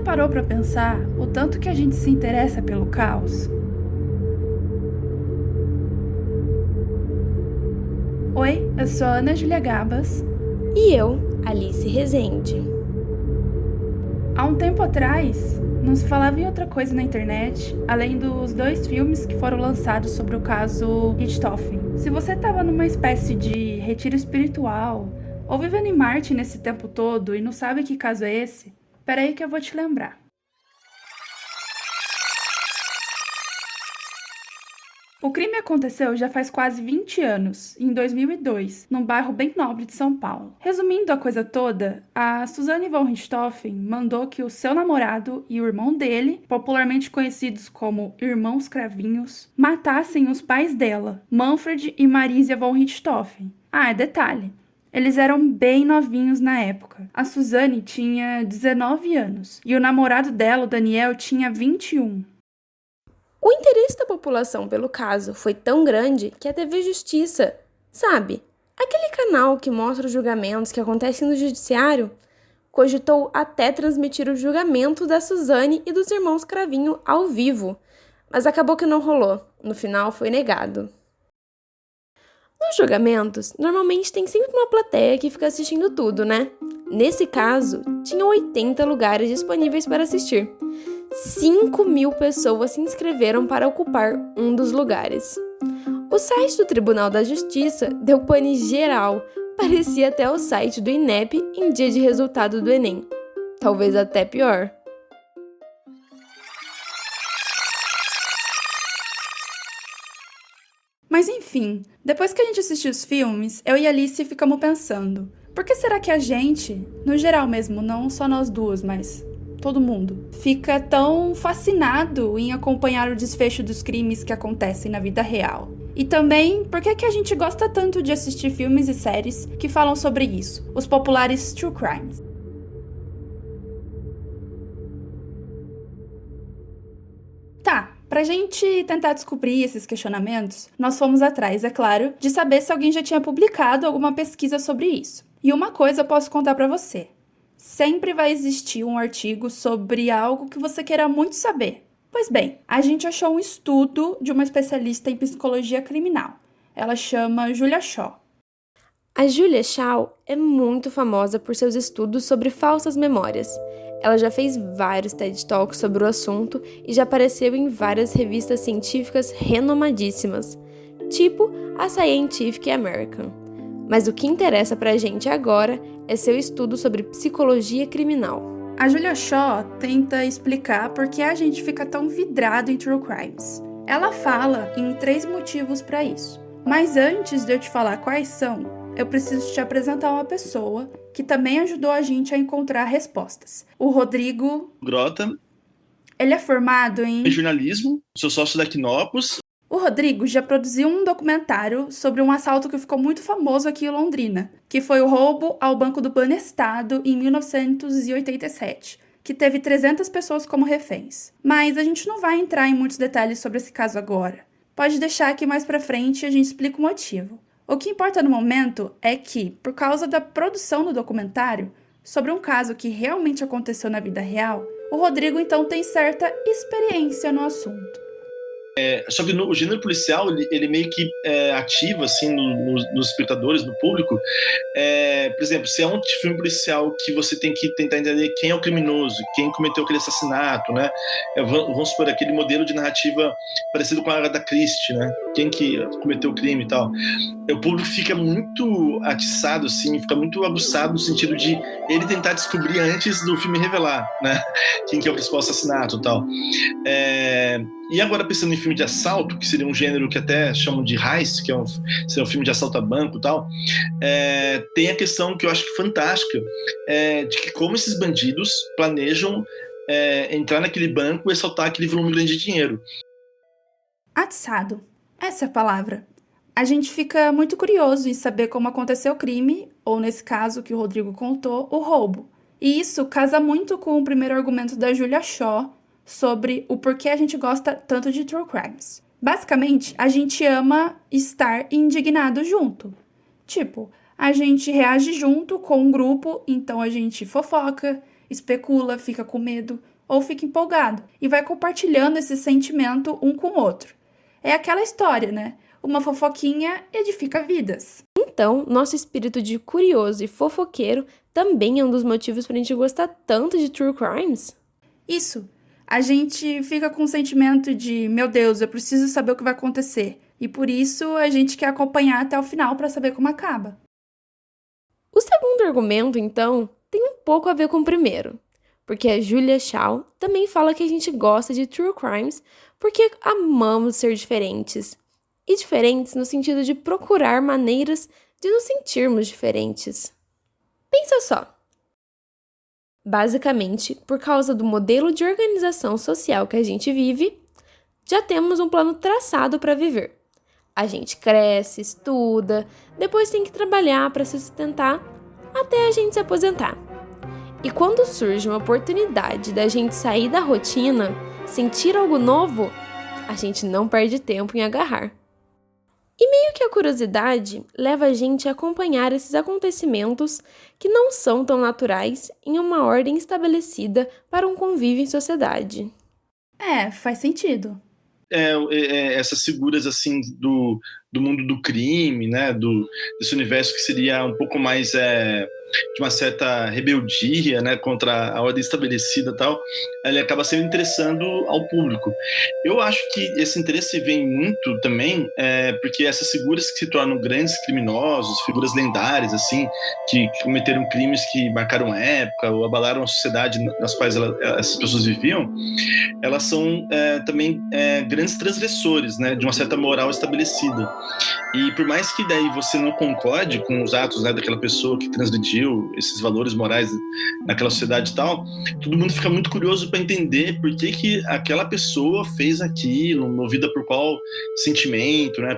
parou para pensar o tanto que a gente se interessa pelo caos? Oi, eu sou a Ana Júlia Gabas. E eu, Alice Rezende. Há um tempo atrás, não se falava em outra coisa na internet, além dos 2 filmes que foram lançados sobre o caso Richthofen. Se você estava numa espécie de retiro espiritual, ou vivendo em Marte nesse tempo todo e não sabe que caso é esse, peraí que eu vou te lembrar. O crime aconteceu já faz quase 20 anos, em 2002, num bairro bem nobre de São Paulo. Resumindo a coisa toda, a Suzanne von Richthofen mandou que o seu namorado e o irmão dele, popularmente conhecidos como irmãos cravinhos, matassem os pais dela, Manfred e Marisia von Richthofen. Ah, detalhe, eles eram bem novinhos na época. A Suzanne tinha 19 anos e o namorado dela, o Daniel, tinha 21. O interesse da população pelo caso foi tão grande que a TV Justiça, sabe, aquele canal que mostra os julgamentos que acontecem no judiciário, cogitou até transmitir o julgamento da Suzanne e dos irmãos Cravinho ao vivo, mas acabou que não rolou. No final foi negado. Nos julgamentos, normalmente tem sempre uma plateia que fica assistindo tudo, né? Nesse caso, tinha 80 lugares disponíveis para assistir. 5.000 pessoas se inscreveram para ocupar um dos lugares. O site do Tribunal da Justiça deu pane geral, parecia até o site do INEP em dia de resultado do Enem. Talvez até pior. Mas enfim, depois que a gente assistiu os filmes, eu e a Alice ficamos pensando: por que será que a gente, no geral mesmo, não só nós duas, mas todo mundo, fica tão fascinado em acompanhar o desfecho dos crimes que acontecem na vida real? E também, por que a gente gosta tanto de assistir filmes e séries que falam sobre isso, os populares true crimes? Tá, pra gente tentar descobrir esses questionamentos, nós fomos atrás, é claro, de saber se alguém já tinha publicado alguma pesquisa sobre isso. E uma coisa eu posso contar pra você: sempre vai existir um artigo sobre algo que você queira muito saber. Pois bem, a gente achou um estudo de uma especialista em psicologia criminal. Ela chama Julia Shaw. A Julia Shaw é muito famosa por seus estudos sobre falsas memórias. Ela já fez vários TED Talks sobre o assunto e já apareceu em várias revistas científicas renomadíssimas, tipo a Scientific American. Mas o que interessa pra gente agora é seu estudo sobre psicologia criminal. A Julia Shaw tenta explicar por que a gente fica tão vidrado em true crimes. Ela fala em 3 motivos para isso. Mas antes de eu te falar quais são, eu preciso te apresentar uma pessoa que também ajudou a gente a encontrar respostas. O Rodrigo Grota. Ele é formado em jornalismo, sou sócio da Quinopus. O Rodrigo já produziu um documentário sobre um assalto que ficou muito famoso aqui em Londrina, que foi o roubo ao Banco do Banestado em 1987, que teve 300 pessoas como reféns. Mas a gente não vai entrar em muitos detalhes sobre esse caso agora. Pode deixar que mais pra frente a gente explica o motivo. O que importa no momento é que, por causa da produção do documentário, sobre um caso que realmente aconteceu na vida real, o Rodrigo então tem certa experiência no assunto. Só que o gênero policial, ele meio que ativa, assim, nos espectadores, no público. Por exemplo, se é um filme policial que você tem que tentar entender quem é o criminoso, quem cometeu aquele assassinato, né? Vamos supor, aquele modelo de narrativa parecido com a Agatha Christie, né? Quem que cometeu o crime e tal. O público fica muito atiçado, assim, fica muito aguçado no sentido de ele tentar descobrir antes do filme revelar, né? Quem que é o principal assassinato e tal. E agora pensando em filme de assalto, que seria um gênero que até chamam de heist, que seria um filme de assalto a banco e tal, tem a questão que eu acho que fantástica, de que como esses bandidos planejam entrar naquele banco e assaltar aquele volume grande de dinheiro. Atiçado. Essa é a palavra. A gente fica muito curioso em saber como aconteceu o crime, ou nesse caso que o Rodrigo contou, o roubo. E isso casa muito com o primeiro argumento da Julia Shaw sobre o porquê a gente gosta tanto de true crimes. Basicamente, a gente ama estar indignado junto. Tipo, a gente reage junto com um grupo, então a gente fofoca, especula, fica com medo, ou fica empolgado e vai compartilhando esse sentimento um com o outro. É aquela história, né? Uma fofoquinha edifica vidas. Então, nosso espírito de curioso e fofoqueiro também é um dos motivos pra gente gostar tanto de True Crimes? Isso. A gente fica com o sentimento de, meu Deus, eu preciso saber o que vai acontecer. E por isso a gente quer acompanhar até o final para saber como acaba. O segundo argumento, então, tem um pouco a ver com o primeiro, porque a Julia Shaw também fala que a gente gosta de True Crimes porque amamos ser diferentes. E diferentes no sentido de procurar maneiras de nos sentirmos diferentes. Pensa só. Basicamente, por causa do modelo de organização social que a gente vive, já temos um plano traçado para viver. A gente cresce, estuda, depois tem que trabalhar para se sustentar até a gente se aposentar. E quando surge uma oportunidade da gente sair da rotina, sentir algo novo, a gente não perde tempo em agarrar. E meio que a curiosidade leva a gente a acompanhar esses acontecimentos que não são tão naturais em uma ordem estabelecida para um convívio em sociedade. Faz sentido. Essas figuras assim do mundo do crime, né, desse universo que seria um pouco mais de uma certa rebeldia, né, contra a ordem estabelecida e tal, ele acaba sempre interessando ao público. Eu acho que esse interesse vem muito também porque essas figuras que se tornam grandes criminosos, figuras lendárias assim, que cometeram crimes que marcaram a época ou abalaram a sociedade nas quais essas pessoas viviam, elas são também grandes transgressores, né, de uma certa moral estabelecida. E por mais que daí você não concorde com os atos, né, daquela pessoa que transgrediu esses valores morais naquela sociedade e tal, todo mundo fica muito curioso para entender por que aquela pessoa fez aquilo, movida por qual sentimento, né?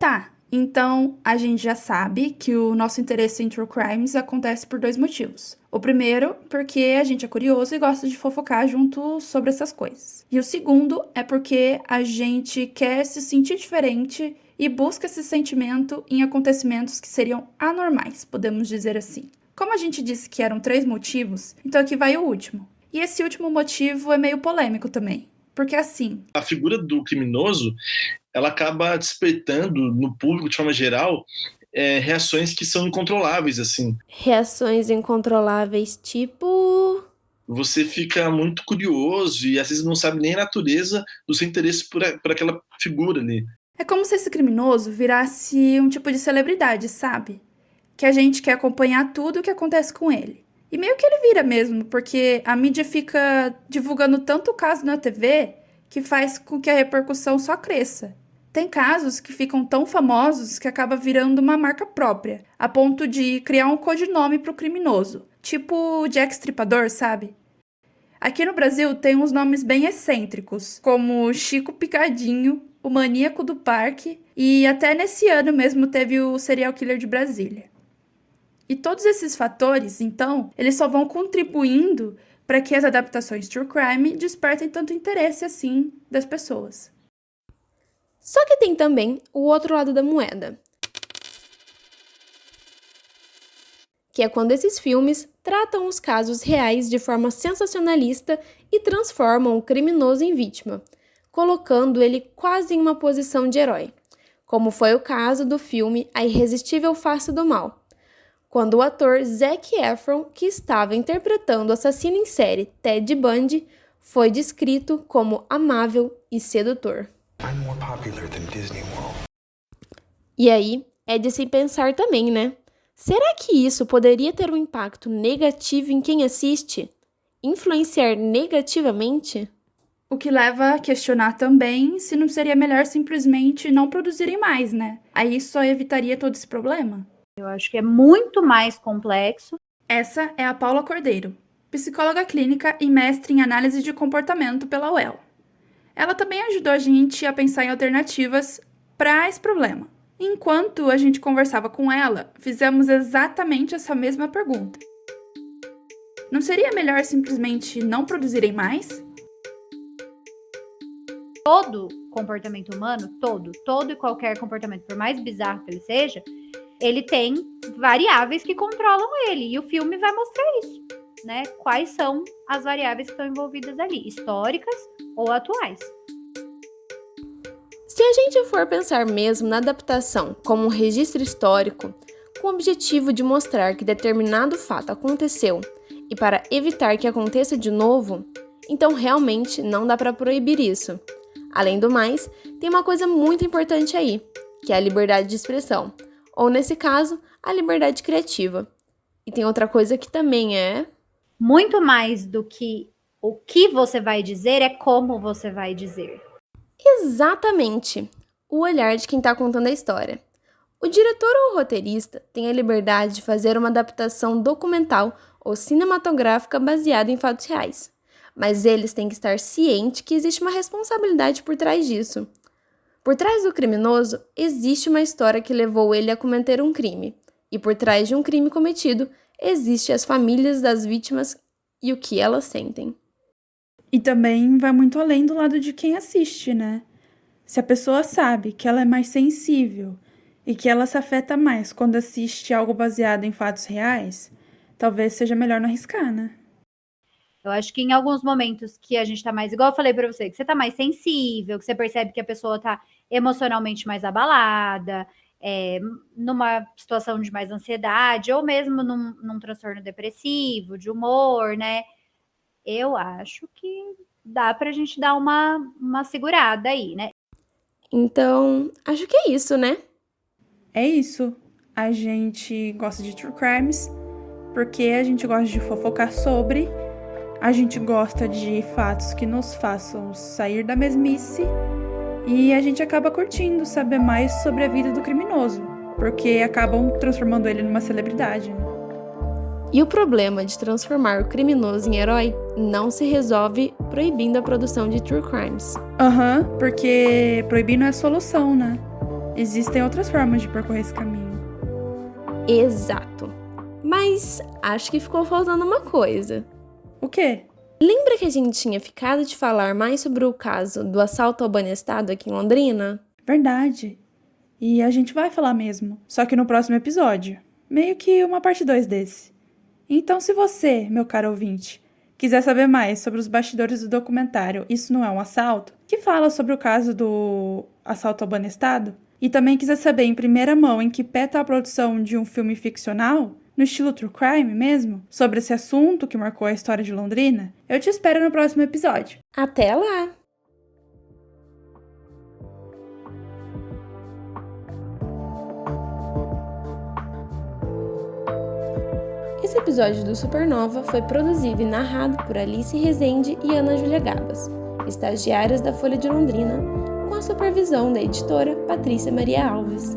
Tá, então a gente já sabe que o nosso interesse em True Crimes acontece por 2 motivos. O primeiro, porque a gente é curioso e gosta de fofocar junto sobre essas coisas. E o segundo é porque a gente quer se sentir diferente e busca esse sentimento em acontecimentos que seriam anormais, podemos dizer assim. Como a gente disse que eram 3 motivos, então aqui vai o último. E esse último motivo é meio polêmico também. Porque assim, A figura do criminoso, ela acaba despertando no público, de forma geral, reações que são incontroláveis, assim. Reações incontroláveis, tipo... Você fica muito curioso e às vezes não sabe nem a natureza do seu interesse por aquela figura ali. é como se esse criminoso virasse um tipo de celebridade, sabe? Que a gente quer acompanhar tudo o que acontece com ele. E meio que ele vira mesmo, porque a mídia fica divulgando tanto o caso na TV que faz com que a repercussão só cresça. Tem casos que ficam tão famosos que acaba virando uma marca própria, a ponto de criar um codinome pro criminoso, tipo o Jack Stripador, sabe? Aqui no Brasil tem uns nomes bem excêntricos, como Chico Picadinho, o Maníaco do Parque, e até nesse ano mesmo teve o Serial Killer de Brasília. E todos esses fatores, então, eles só vão contribuindo para que as adaptações True Crime despertem tanto interesse assim das pessoas. Só que tem também o outro lado da moeda. Que é quando esses filmes tratam os casos reais de forma sensacionalista e transformam o criminoso em vítima, colocando ele quase em uma posição de herói, como foi o caso do filme A Irresistível Face do Mal, quando o ator Zac Efron, que estava interpretando o assassino em série Ted Bundy, foi descrito como amável e sedutor. I'm more popular than Disney World. E aí, é de se pensar também, né? Será que isso poderia ter um impacto negativo em quem assiste? Influenciar negativamente? O que leva a questionar também se não seria melhor simplesmente não produzirem mais, né? Aí só evitaria todo esse problema. Eu acho que é muito mais complexo. Essa é a Paula Cordeiro, psicóloga clínica e mestre em análise de comportamento pela UEL. Ela também ajudou a gente a pensar em alternativas para esse problema. Enquanto a gente conversava com ela, fizemos exatamente essa mesma pergunta. Não seria melhor simplesmente não produzirem mais? Todo comportamento humano, todo e qualquer comportamento, por mais bizarro que ele seja, ele tem variáveis que controlam ele, e o filme vai mostrar isso, né? Quais são as variáveis que estão envolvidas ali, históricas ou atuais. Se a gente for pensar mesmo na adaptação como um registro histórico, com o objetivo de mostrar que determinado fato aconteceu e para evitar que aconteça de novo, então realmente não dá para proibir isso. Além do mais, tem uma coisa muito importante aí, que é a liberdade de expressão, ou nesse caso, a liberdade criativa. E tem outra coisa que também é... Muito mais do que o que você vai dizer, é como você vai dizer. Exatamente! O olhar de quem está contando a história. O diretor ou roteirista tem a liberdade de fazer uma adaptação documental ou cinematográfica baseada em fatos reais, mas eles têm que estar cientes que existe uma responsabilidade por trás disso. Por trás do criminoso, existe uma história que levou ele a cometer um crime, e por trás de um crime cometido, existem as famílias das vítimas e o que elas sentem. E também vai muito além do lado de quem assiste, né? Se a pessoa sabe que ela é mais sensível e que ela se afeta mais quando assiste algo baseado em fatos reais, talvez seja melhor não arriscar, né? Eu acho que em alguns momentos que a gente tá mais, igual eu falei pra você, que você tá mais sensível, que você percebe que a pessoa tá emocionalmente mais abalada, numa situação de mais ansiedade, ou mesmo num transtorno depressivo, de humor, né? Eu acho que dá pra gente dar uma segurada aí, né? Então, acho que é isso, né? É isso. A gente gosta de true crimes porque a gente gosta de fofocar sobre, a gente gosta de fatos que nos façam sair da mesmice e a gente acaba curtindo saber mais sobre a vida do criminoso, porque acabam transformando ele numa celebridade, né? E o problema de transformar o criminoso em herói não se resolve proibindo a produção de true crimes. Porque proibir não é a solução, né? Existem outras formas de percorrer esse caminho. Exato. Mas acho que ficou faltando uma coisa. O quê? Lembra que a gente tinha ficado de falar mais sobre o caso do assalto ao Banestado aqui em Londrina? Verdade. E a gente vai falar mesmo, só que no próximo episódio. Meio que uma parte 2 desse. Então, se você, meu caro ouvinte, quiser saber mais sobre os bastidores do documentário Isso Não É um Assalto, que fala sobre o caso do assalto ao Banestado, e também quiser saber em primeira mão em que pé tá a produção de um filme ficcional, no estilo true crime mesmo, sobre esse assunto que marcou a história de Londrina, eu te espero no próximo episódio. Até lá! Esse episódio do Supernova foi produzido e narrado por Alice Rezende e Ana Júlia Gabas, estagiárias da Folha de Londrina, com a supervisão da editora Patrícia Maria Alves.